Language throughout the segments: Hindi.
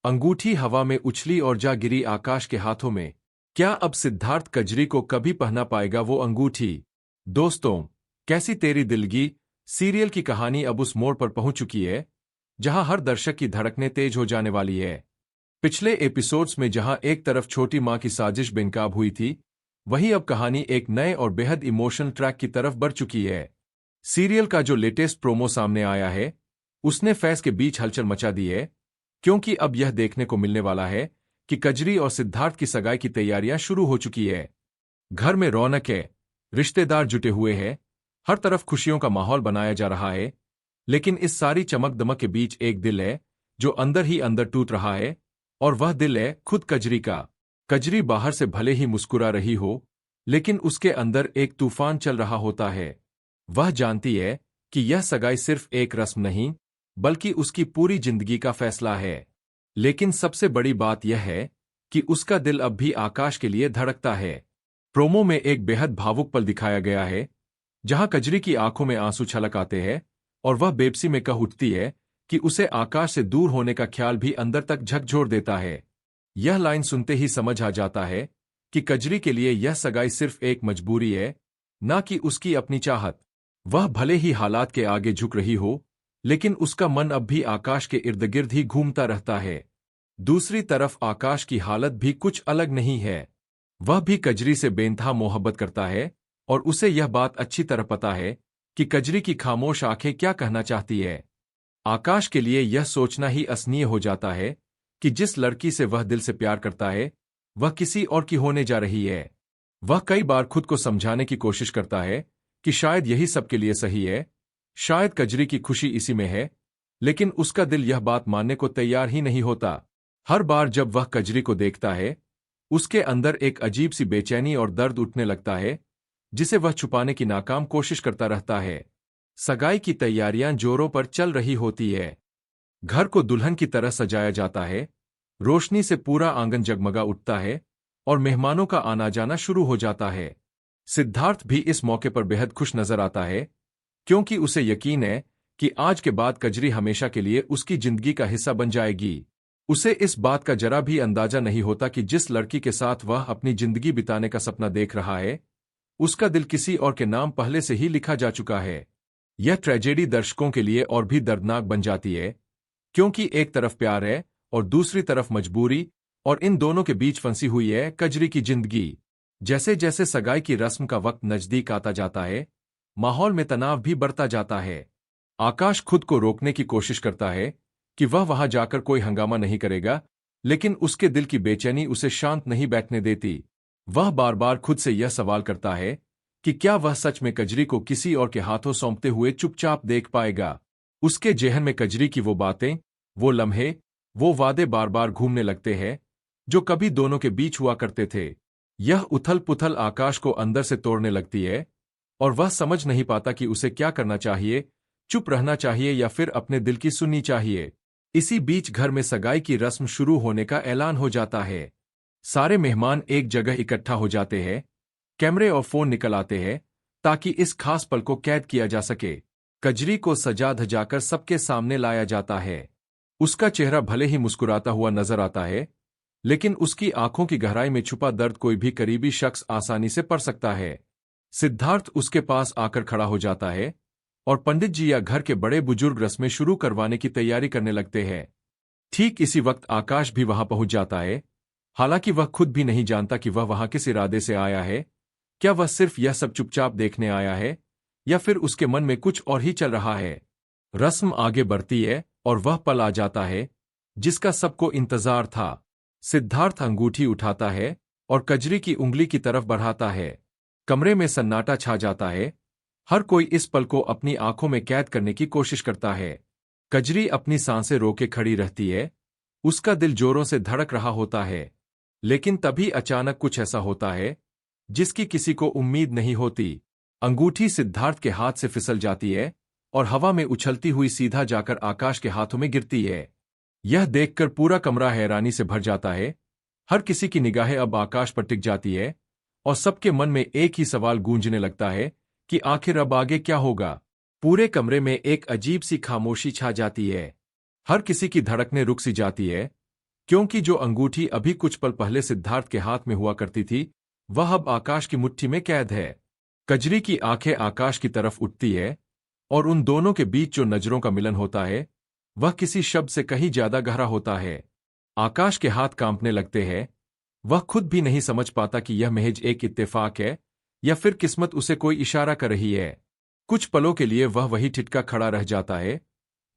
अंगूठी हवा में उछली और जा गिरी आकाश के हाथों में। क्या अब सिद्धार्थ कजरी को कभी पहना पाएगा वो अंगूठी? दोस्तों, कैसी तेरी दिलगी सीरियल की कहानी अब उस मोड़ पर पहुंच चुकी है जहां हर दर्शक की धड़कनें तेज हो जाने वाली है। पिछले एपिसोड्स में जहां एक तरफ छोटी मां की साजिश बेनकाब हुई थी, वहीं अब कहानी एक नए और बेहद इमोशनल ट्रैक की तरफ बढ़ चुकी है। सीरियल का जो लेटेस्ट प्रोमो सामने आया है, उसने फैंस के बीच हलचल मचा दी है, क्योंकि अब यह देखने को मिलने वाला है कि कजरी और सिद्धार्थ की सगाई की तैयारियां शुरू हो चुकी है। घर में रौनक है, रिश्तेदार जुटे हुए हैं, हर तरफ खुशियों का माहौल बनाया जा रहा है। लेकिन इस सारी चमक दमक के बीच एक दिल है जो अंदर ही अंदर टूट रहा है, और वह दिल है खुद कजरी का। कजरी बाहर से भले ही मुस्कुरा रही हो, लेकिन उसके अंदर एक तूफान चल रहा होता है। वह जानती है कि यह सगाई सिर्फ एक रस्म नहीं, बल्कि उसकी पूरी जिंदगी का फैसला है। लेकिन सबसे बड़ी बात यह है कि उसका दिल अब भी आकाश के लिए धड़कता है। प्रोमो में एक बेहद भावुक पल दिखाया गया है, जहां कजरी की आंखों में आंसू छलक आते हैं और वह बेबसी में कह उठती है कि उसे आकाश से दूर होने का ख्याल भी अंदर तक झकझोर देता है। यह लाइन सुनते ही समझ आ जाता है कि कजरी के लिए यह सगाई सिर्फ एक मजबूरी है, ना कि उसकी अपनी चाहत। वह भले ही हालात के आगे झुक रही हो, लेकिन उसका मन अब भी आकाश के इर्द गिर्द ही घूमता रहता है। दूसरी तरफ आकाश की हालत भी कुछ अलग नहीं है। वह भी कजरी से बेइंतहा मोहब्बत करता है, और उसे यह बात अच्छी तरह पता है कि कजरी की खामोश आंखें क्या कहना चाहती है। आकाश के लिए यह सोचना ही असनीय हो जाता है कि जिस लड़की से वह दिल से प्यार करता है, वह किसी और की होने जा रही है। वह कई बार खुद को समझाने की कोशिश करता है कि शायद यही सबके लिए सही है, शायद कजरी की खुशी इसी में है, लेकिन उसका दिल यह बात मानने को तैयार ही नहीं होता। हर बार जब वह कजरी को देखता है, उसके अंदर एक अजीब सी बेचैनी और दर्द उठने लगता है, जिसे वह छुपाने की नाकाम कोशिश करता रहता है। सगाई की तैयारियां जोरों पर चल रही होती है। घर को दुल्हन की तरह सजाया जाता है, रोशनी से पूरा आंगन जगमगा उठता है और मेहमानों का आना जाना शुरू हो जाता है। सिद्धार्थ भी इस मौके पर बेहद खुश नजर आता है, क्योंकि उसे यकीन है कि आज के बाद कजरी हमेशा के लिए उसकी जिंदगी का हिस्सा बन जाएगी। उसे इस बात का जरा भी अंदाजा नहीं होता कि जिस लड़की के साथ वह अपनी जिंदगी बिताने का सपना देख रहा है, उसका दिल किसी और के नाम पहले से ही लिखा जा चुका है। यह ट्रेजेडी दर्शकों के लिए और भी दर्दनाक बन जाती है, क्योंकि एक तरफ प्यार है और दूसरी तरफ मजबूरी, और इन दोनों के बीच फंसी हुई है कजरी की जिंदगी। जैसे जैसे सगाई की रस्म का वक्त नजदीक आता जाता है, माहौल में तनाव भी बढ़ता जाता है। आकाश खुद को रोकने की कोशिश करता है कि वह वहां जाकर कोई हंगामा नहीं करेगा, लेकिन उसके दिल की बेचैनी उसे शांत नहीं बैठने देती। वह बार बार खुद से यह सवाल करता है कि क्या वह सच में कजरी को किसी और के हाथों सौंपते हुए चुपचाप देख पाएगा। उसके जेहन में कजरी की वो बातें, वो लम्हे, वो वादे बार बार घूमने लगते हैं जो कभी दोनों के बीच हुआ करते थे। यह उथल पुथल आकाश को अंदर से तोड़ने लगती है, और वह समझ नहीं पाता कि उसे क्या करना चाहिए, चुप रहना चाहिए या फिर अपने दिल की सुननी चाहिए। इसी बीच घर में सगाई की रस्म शुरू होने का ऐलान हो जाता है। सारे मेहमान एक जगह इकट्ठा हो जाते हैं, कैमरे और फोन निकल आते हैं ताकि इस खास पल को कैद किया जा सके। कजरी को सजा धजाकर सबके सामने लाया जाता है। उसका चेहरा भले ही मुस्कुराता हुआ नजर आता है, लेकिन उसकी आंखों की गहराई में छुपा दर्द कोई भी करीबी शख्स आसानी से पढ़ सकता है। सिद्धार्थ उसके पास आकर खड़ा हो जाता है, और पंडित जी या घर के बड़े बुजुर्ग रस्में शुरू करवाने की तैयारी करने लगते हैं। ठीक इसी वक्त आकाश भी वहां पहुंच जाता है। हालांकि वह खुद भी नहीं जानता कि वह वहां किस इरादे से आया है। क्या वह सिर्फ यह सब चुपचाप देखने आया है, या फिर उसके मन में कुछ और ही चल रहा है। रस्म आगे बढ़ती है और वह पल आ जाता है जिसका सबको इंतजार था। सिद्धार्थ अंगूठी उठाता है और कजरी की उंगली की तरफ बढ़ाता है। कमरे में सन्नाटा छा जाता है। हर कोई इस पल को अपनी आंखों में कैद करने की कोशिश करता है। कजरी अपनी सांसें रोके खड़ी रहती है, उसका दिल जोरों से धड़क रहा होता है। लेकिन तभी अचानक कुछ ऐसा होता है जिसकी किसी को उम्मीद नहीं होती। अंगूठी सिद्धार्थ के हाथ से फिसल जाती है और हवा में उछलती हुई सीधा जाकर आकाश के हाथों में गिरती है। यह देखकर पूरा कमरा हैरानी से भर जाता है। हर किसी की निगाहें अब आकाश पर टिक जाती है, और सबके मन में एक ही सवाल गूंजने लगता है कि आखिर अब आगे क्या होगा। पूरे कमरे में एक अजीब सी खामोशी छा जाती है। हर किसी की धड़कनें रुक सी जाती है, क्योंकि जो अंगूठी अभी कुछ पल पहले सिद्धार्थ के हाथ में हुआ करती थी, वह अब आकाश की मुट्ठी में कैद है। कजरी की आंखें आकाश की तरफ उठती है, और उन दोनों के बीच जो नजरों का मिलन होता है, वह किसी शब्द से कहीं ज्यादा गहरा होता है। आकाश के हाथ कांपने लगते हैं। वह खुद भी नहीं समझ पाता कि यह महज एक इत्तेफाक है या फिर किस्मत उसे कोई इशारा कर रही है। कुछ पलों के लिए वह वही ठिठका खड़ा रह जाता है।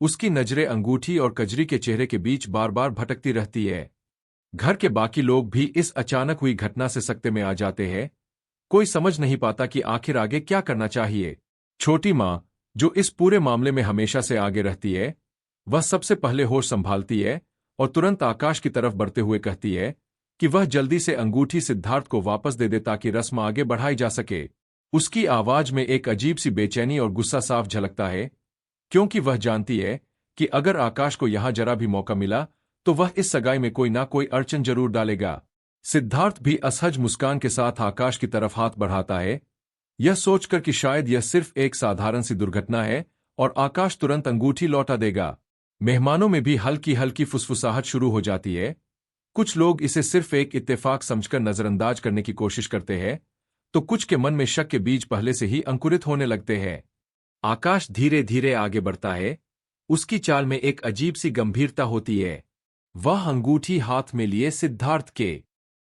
उसकी नजरें अंगूठी और कजरी के चेहरे के बीच बार बार भटकती रहती है। घर के बाकी लोग भी इस अचानक हुई घटना से सकते में आ जाते हैं। कोई समझ नहीं पाता कि आखिर आगे क्या करना चाहिए। छोटी माँ, जो इस पूरे मामले में हमेशा से आगे रहती है, वह सबसे पहले होश संभालती है और तुरंत आकाश की तरफ बढ़ते हुए कहती है कि वह जल्दी से अंगूठी सिद्धार्थ को वापस दे दे ताकि रस्म आगे बढ़ाई जा सके। उसकी आवाज में एक अजीब सी बेचैनी और गुस्सा साफ झलकता है, क्योंकि वह जानती है कि अगर आकाश को यहां जरा भी मौका मिला तो वह इस सगाई में कोई ना कोई अड़चन जरूर डालेगा। सिद्धार्थ भी असहज मुस्कान के साथ आकाश की तरफ हाथ बढ़ाता है, यह सोचकर कि शायद यह सिर्फ एक साधारण सी दुर्घटना है और आकाश तुरंत अंगूठी लौटा देगा। मेहमानों में भी हल्की हल्की फुसफुसाहट शुरू हो जाती है। कुछ लोग इसे सिर्फ एक इत्तेफाक समझकर नजरअंदाज करने की कोशिश करते हैं, तो कुछ के मन में शक के बीज पहले से ही अंकुरित होने लगते हैं। आकाश धीरे धीरे आगे बढ़ता है। उसकी चाल में एक अजीब सी गंभीरता होती है। वह अंगूठी हाथ में लिए सिद्धार्थ के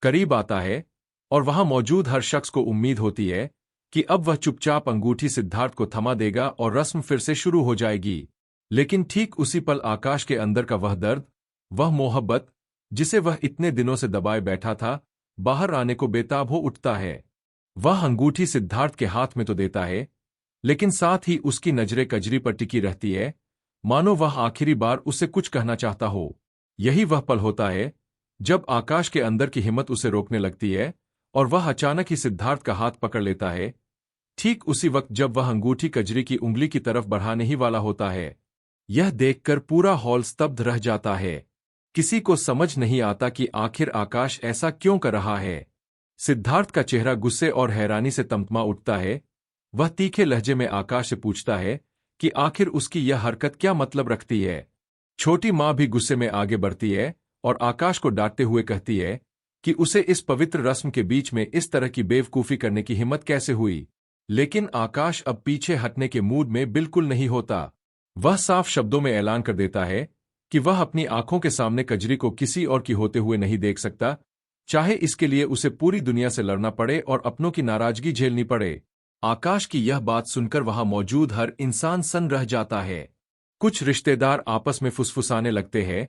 करीब आता है, और वहां मौजूद हर शख्स को उम्मीद होती है कि अब वह चुपचाप अंगूठी सिद्धार्थ को थमा देगा और रस्म फिर से शुरू हो जाएगी। लेकिन ठीक उसी पल आकाश के अंदर का वह दर्द, वह मोहब्बत जिसे वह इतने दिनों से दबाए बैठा था, बाहर आने को बेताब हो उठता है। वह अंगूठी सिद्धार्थ के हाथ में तो देता है, लेकिन साथ ही उसकी नजरें कजरी पर टिकी रहती है, मानो वह आखिरी बार उसे कुछ कहना चाहता हो। यही वह पल होता है जब आकाश के अंदर की हिम्मत उसे रोकने लगती है और वह अचानक ही सिद्धार्थ का हाथ पकड़ लेता है। ठीक उसी वक्त जब वह अंगूठी कजरी की उंगली की तरफ बढ़ाने ही वाला होता है। यह देखकर पूरा हॉल स्तब्ध रह जाता है। किसी को समझ नहीं आता कि आखिर आकाश ऐसा क्यों कर रहा है। सिद्धार्थ का चेहरा गुस्से और हैरानी से तमतमा उठता है। वह तीखे लहजे में आकाश से पूछता है कि आखिर उसकी यह हरकत क्या मतलब रखती है। छोटी माँ भी गुस्से में आगे बढ़ती है और आकाश को डांटते हुए कहती है कि उसे इस पवित्र रस्म के बीच में इस तरह की बेवकूफी करने की हिम्मत कैसे हुई। लेकिन आकाश अब पीछे हटने के मूड में बिल्कुल नहीं होता। वह साफ शब्दों में ऐलान कर देता है कि वह अपनी आंखों के सामने कजरी को किसी और की होते हुए नहीं देख सकता, चाहे इसके लिए उसे पूरी दुनिया से लड़ना पड़े और अपनों की नाराजगी झेलनी पड़े। आकाश की यह बात सुनकर वहां मौजूद हर इंसान सन्न रह जाता है। कुछ रिश्तेदार आपस में फुसफुसाने लगते हैं,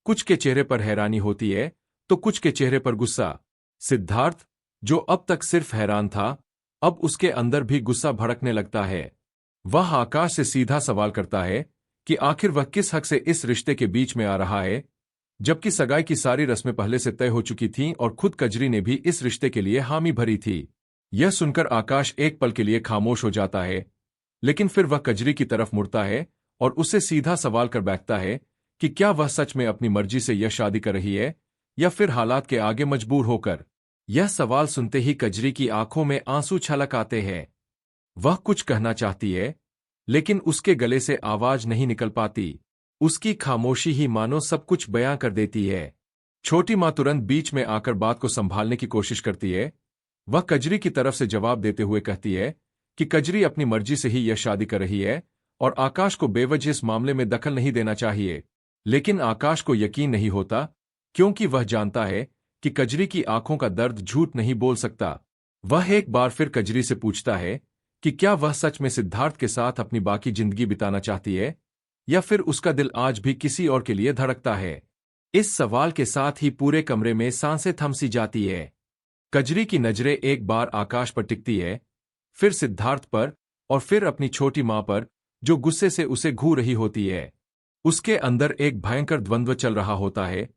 कुछ के चेहरे पर हैरानी होती है तो कुछ के चेहरे पर गुस्सा। सिद्धार्थ, जो अब तक सिर्फ हैरान था, अब उसके अंदर भी गुस्सा भड़कने लगता है। वह आकाश से सीधा सवाल करता है कि आखिर वह किस हक से इस रिश्ते के बीच में आ रहा है, जबकि सगाई की सारी रस्में पहले से तय हो चुकी थीं और खुद कजरी ने भी इस रिश्ते के लिए हामी भरी थी। यह सुनकर आकाश एक पल के लिए खामोश हो जाता है, लेकिन फिर वह कजरी की तरफ मुड़ता है और उससे सीधा सवाल कर बैठता है कि क्या वह सच में अपनी मर्जी से यह शादी कर रही है या फिर हालात के आगे मजबूर होकर। यह सवाल सुनते ही कजरी की आंखों में आंसू छलक आते हैं। वह कुछ कहना चाहती है, लेकिन उसके गले से आवाज नहीं निकल पाती। उसकी खामोशी ही मानो सब कुछ बयां कर देती है। छोटी माँ तुरंत बीच में आकर बात को संभालने की कोशिश करती है। वह कजरी की तरफ से जवाब देते हुए कहती है कि कजरी अपनी मर्जी से ही यह शादी कर रही है और आकाश को बेवजह इस मामले में दखल नहीं देना चाहिए। लेकिन आकाश को यकीन नहीं होता, क्योंकि वह जानता है कि कजरी की आंखों का दर्द झूठ नहीं बोल सकता। वह एक बार फिर कजरी से पूछता है कि क्या वह सच में सिद्धार्थ के साथ अपनी बाकी जिंदगी बिताना चाहती है या फिर उसका दिल आज भी किसी और के लिए धड़कता है। इस सवाल के साथ ही पूरे कमरे में सांसें थम सी जाती है। कजरी की नजरें एक बार आकाश पर टिकती है, फिर सिद्धार्थ पर और फिर अपनी छोटी मां पर, जो गुस्से से उसे घूर रही होती है। उसके अंदर एक भयंकर द्वंद्व चल रहा होता है।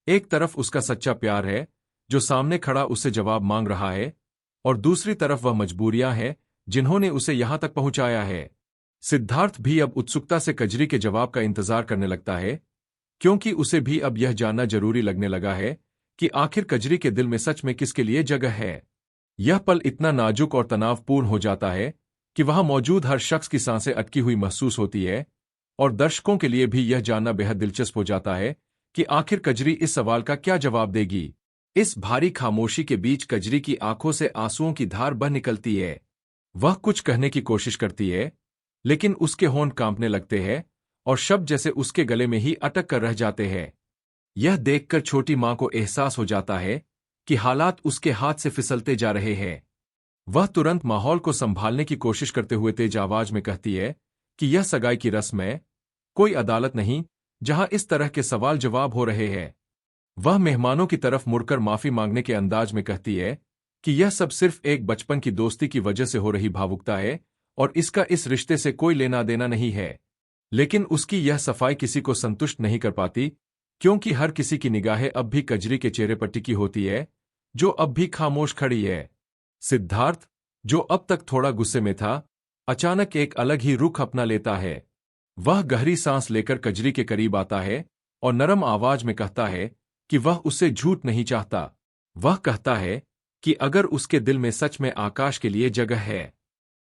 एक तरफ उसका सच्चा प्यार है जो सामने खड़ा उससे जवाब मांग रहा है, और दूसरी तरफ वह मजबूरियां हैं जिन्होंने उसे यहां तक पहुंचाया है। सिद्धार्थ भी अब उत्सुकता से कजरी के जवाब का इंतजार करने लगता है, क्योंकि उसे भी अब यह जानना जरूरी लगने लगा है कि आखिर कजरी के दिल में सच में किसके लिए जगह है। यह पल इतना नाजुक और तनावपूर्ण हो जाता है कि वहां मौजूद हर शख्स की सांसें अटकी हुई महसूस होती है, और दर्शकों के लिए भी यह जानना बेहद दिलचस्प हो जाता है कि आखिर कजरी इस सवाल का क्या जवाब देगी। इस भारी खामोशी के बीच कजरी की आंखों से आंसुओं की धार बह निकलती है। वह कुछ कहने की कोशिश करती है, लेकिन उसके होंठ कांपने लगते हैं और शब्द जैसे उसके गले में ही अटक कर रह जाते हैं। यह देखकर छोटी मां को एहसास हो जाता है कि हालात उसके हाथ से फिसलते जा रहे हैं। वह तुरंत माहौल को संभालने की कोशिश करते हुए तेज आवाज में कहती है कि यह सगाई की रस्म है, कोई अदालत नहीं जहां इस तरह के सवाल जवाब हो रहे हैं। वह मेहमानों की तरफ मुड़कर माफी मांगने के अंदाज में कहती है कि यह सब सिर्फ एक बचपन की दोस्ती की वजह से हो रही भावुकता है और इसका इस रिश्ते से कोई लेना देना नहीं है। लेकिन उसकी यह सफाई किसी को संतुष्ट नहीं कर पाती, क्योंकि हर किसी की निगाहें अब भी कजरी के चेहरे पर टिकी होती है, जो अब भी खामोश खड़ी है। सिद्धार्थ, जो अब तक थोड़ा गुस्से में था, अचानक एक अलग ही रुख अपना लेता है। वह गहरी सांस लेकर कजरी के करीब आता है और नरम आवाज में कहता है कि वह उससे झूठ नहीं चाहता। वह कहता है कि अगर उसके दिल में सच में आकाश के लिए जगह है,